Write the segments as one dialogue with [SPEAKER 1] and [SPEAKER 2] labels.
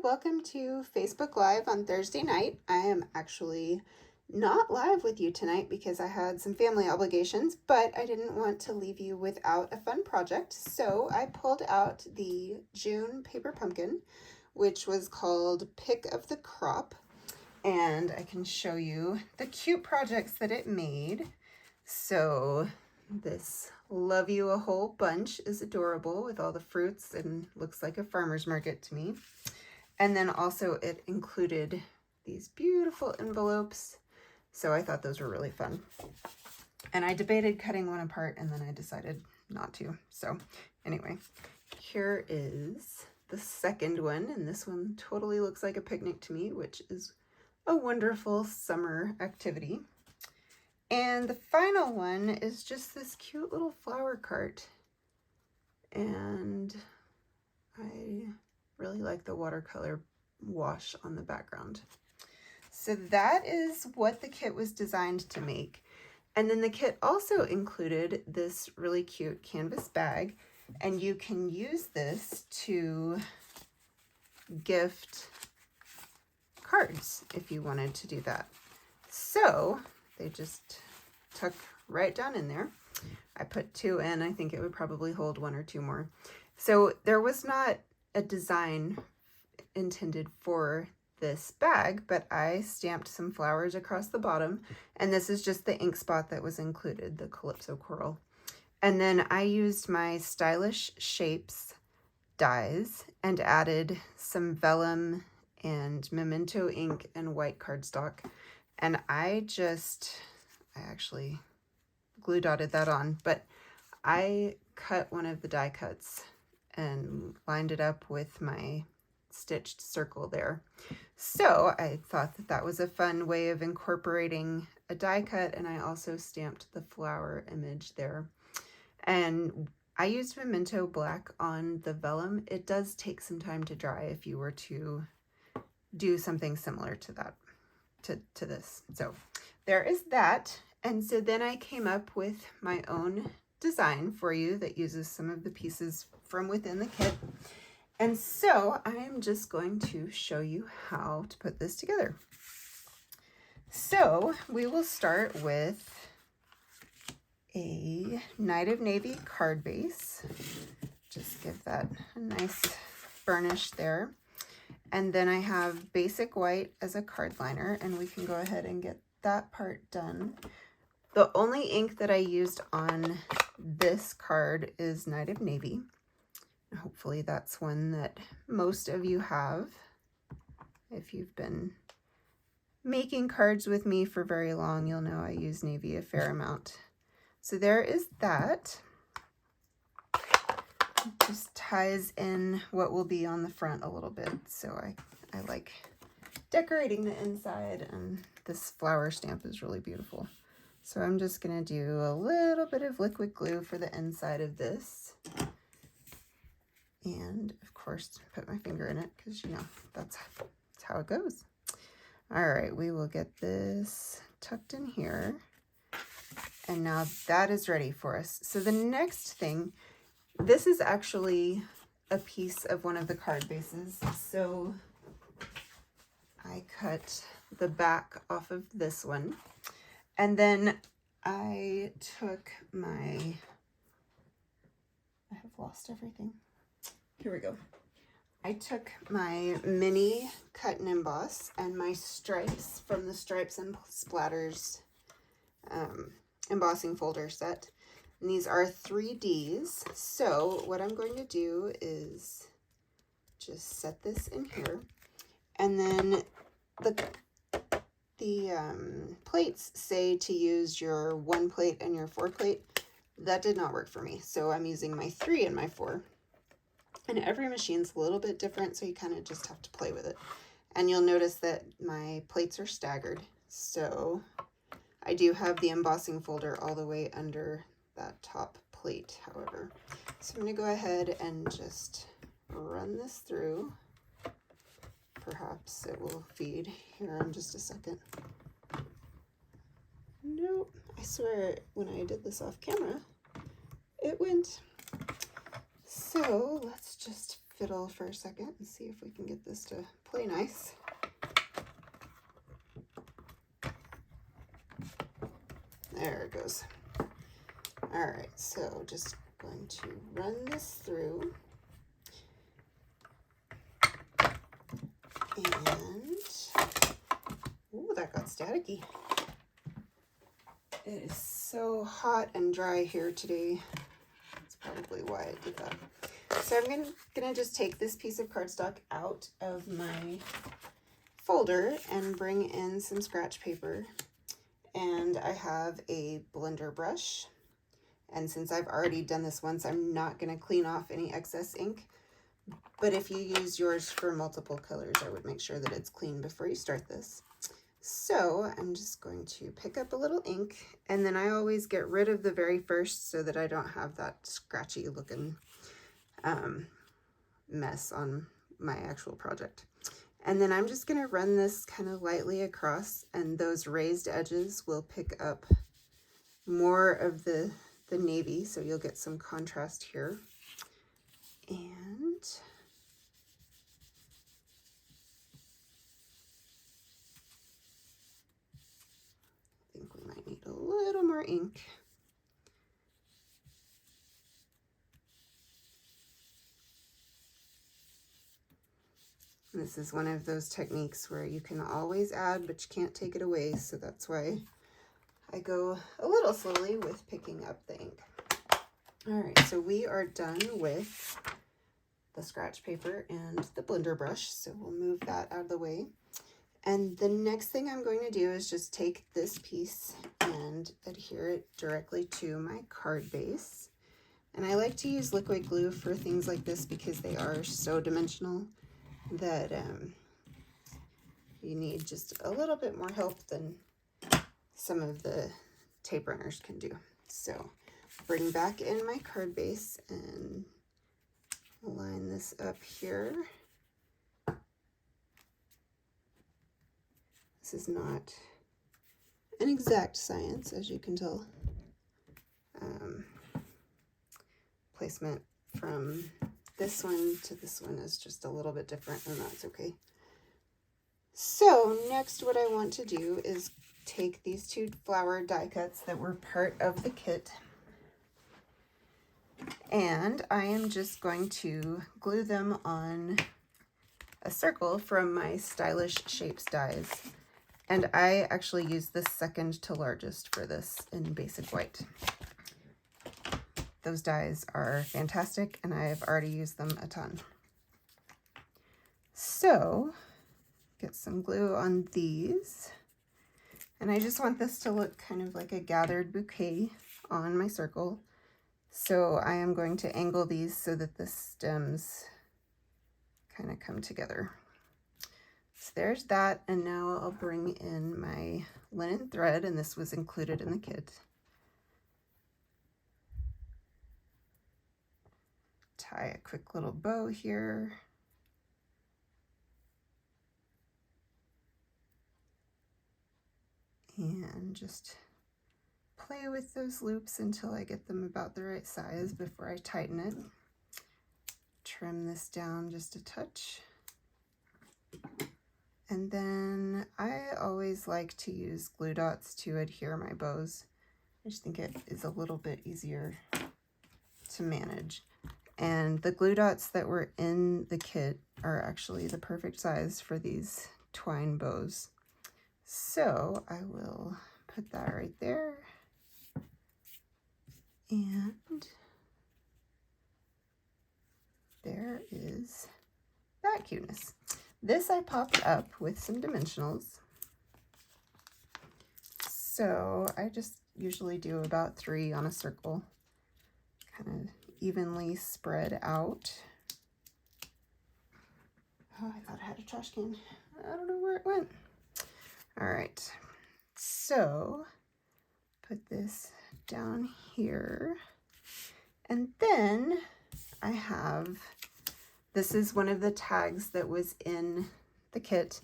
[SPEAKER 1] welcome to Facebook Live on Thursday night. I am actually not live with you tonight because I had some family obligations, but I didn't want to leave you without a fun project. So I pulled out the June paper pumpkin, which was called Pick of the Crop, and I can show you the cute projects that it made. So this Love You a Whole Bunch is adorable with all the fruits and looks like a farmer's market to me. And then also it included these beautiful envelopes. So I thought those were really fun. And I debated cutting one apart and then I decided not to. So anyway, here is the second one. And this one totally looks like a picnic to me, which is a wonderful summer activity. And the final one is just this cute little flower cart. And I really like the watercolor wash on the background. So that is what the kit was designed to make. And then the kit also included this really cute canvas bag. And you can use this to gift cards if you wanted to do that. So they just tuck right down in there. I put 2 in. I think it would probably hold 1 or 2 more. So there was not a design intended for this bag, but I stamped some flowers across the bottom. And this is just the ink spot that was included, the Calypso Coral. And then I used my Stylish Shapes dies and added some vellum and memento ink and white cardstock. And I actually glue dotted that on, but I cut one of the die cuts and lined it up with my stitched circle there. So I thought that that was a fun way of incorporating a die cut, and I also stamped the flower image there. And I used Memento Black on the vellum. It does take some time to dry if you were to do something similar to that, to this. So there is that. And so then I came up with my own design for you that uses some of the pieces from within the kit. And so I am just going to show you how to put this together. So we will start with a Night of Navy card base. Just give that a nice burnish there. And then I have basic white as a card liner, and we can go ahead and get that part done. The only ink that I used on this card is Night of Navy. Hopefully that's one that most of you have if you've been making cards with me for very long. You'll know I use navy a fair amount. So there is that. Just ties in what will be on the front a little bit. So I like decorating the inside, and this flower stamp is really beautiful. So I'm just going to do a little bit of liquid glue for the inside of this. And of course, put my finger in it because, you know, that's how it goes. All right, we will get this tucked in here. And now that is ready for us. So the next thing, this is actually a piece of one of the card bases. So I cut the back off of this one. And then I took I have lost everything. Here we go. I took my mini cut and emboss and my stripes from the Stripes and Splatters embossing folder set. And these are 3Ds. So what I'm going to do is just set this in here. And then the plates say to use your 1 plate and your 4 plate. That did not work for me. So I'm using my 3 and my 4. And every machine's a little bit different, so you kind of just have to play with it. And you'll notice that my plates are staggered. So I do have the embossing folder all the way under that top plate, however. So I'm going to go ahead and just run this through. Perhaps it will feed here in just a second. Nope, I swear when I did this off camera, it went. So let's just fiddle for a second and see if we can get this to play nice. There it goes. All right, so just going to run this through. And, ooh, that got staticky. It is so hot and dry here today. That's probably why I did that. So I'm gonna just take this piece of cardstock out of my folder and bring in some scratch paper. And I have a blender brush. And since I've already done this once, I'm not gonna clean off any excess ink. But if you use yours for multiple colors, I would make sure that it's clean before you start this. So I'm just going to pick up a little ink, and then I always get rid of the very first so that I don't have that scratchy looking mess on my actual project. And then I'm just going to run this kind of lightly across, and those raised edges will pick up more of the navy, so you'll get some contrast here. And I think we might need a little more ink. This is one of those techniques where you can always add, but you can't take it away. So that's why I go a little slowly with picking up the ink. All right, so we are done with the scratch paper and the blender brush. So we'll move that out of the way. And the next thing I'm going to do is just take this piece and adhere it directly to my card base. And I like to use liquid glue for things like this because they are so dimensional that you need just a little bit more help than some of the tape runners can do. So bring back in my card base and line this up here. This is not an exact science, as you can tell. Placement from this one to this one is just a little bit different, and that's okay. So next what I want to do is take these two flower die cuts that were part of the kit, and I am just going to glue them on a circle from my Stylish Shapes dies. And I actually use the second to largest for this in basic white. Those dies are fantastic, and I've already used them a ton. So, get some glue on these. And I just want this to look kind of like a gathered bouquet on my circle. So I am going to angle these so that the stems kind of come together. So there's that, and now I'll bring in my linen thread, and this was included in the kit. Tie a quick little bow here. And just play with those loops until I get them about the right size before I tighten it. Trim this down just a touch. And then I always like to use glue dots to adhere my bows. I just think it is a little bit easier to manage. And the glue dots that were in the kit are actually the perfect size for these twine bows. So I will put that right there. And there is that cuteness. This I popped up with some dimensionals. So I just usually do about 3 on a circle, kind of evenly spread out. Oh, I thought I had a trash can. I don't know where it went. All right, so put this down here. And then I have, this is one of the tags that was in the kit,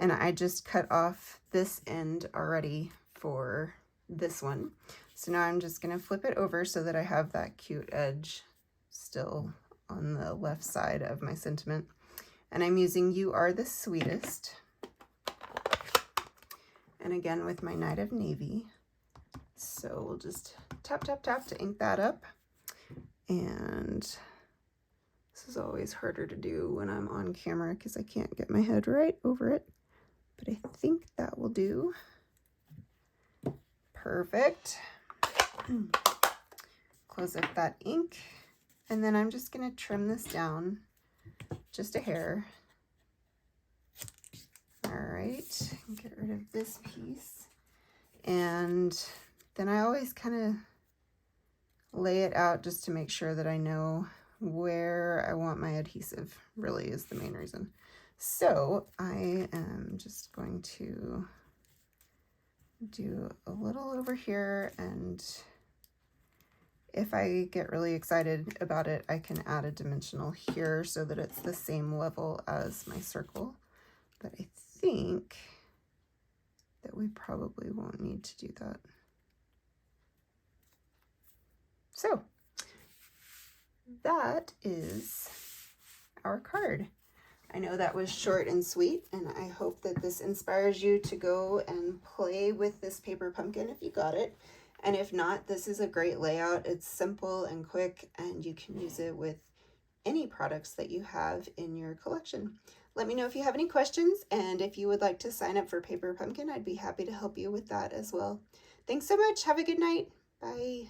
[SPEAKER 1] and I just cut off this end already for this one. So now I'm just gonna flip it over so that I have that cute edge still on the left side of my sentiment. And I'm using You Are the Sweetest. And again with my Night of Navy. So we'll just tap, tap, tap to ink that up. And this is always harder to do when I'm on camera because I can't get my head right over it. But I think that will do. Perfect. Close up that ink. And then I'm just going to trim this down just a hair. All right, get rid of this piece. And then I always kind of lay it out just to make sure that I know where I want my adhesive, really is the main reason. So I am just going to do a little over here, and if I get really excited about it, I can add a dimensional here so that it's the same level as my circle. But I think that we probably won't need to do that. So that is our card. I know that was short and sweet, and I hope that this inspires you to go and play with this paper pumpkin if you got it. And if not, this is a great layout. It's simple and quick, and you can use it with any products that you have in your collection. Let me know if you have any questions, and if you would like to sign up for Paper Pumpkin, I'd be happy to help you with that as well. Thanks so much. Have a good night. Bye.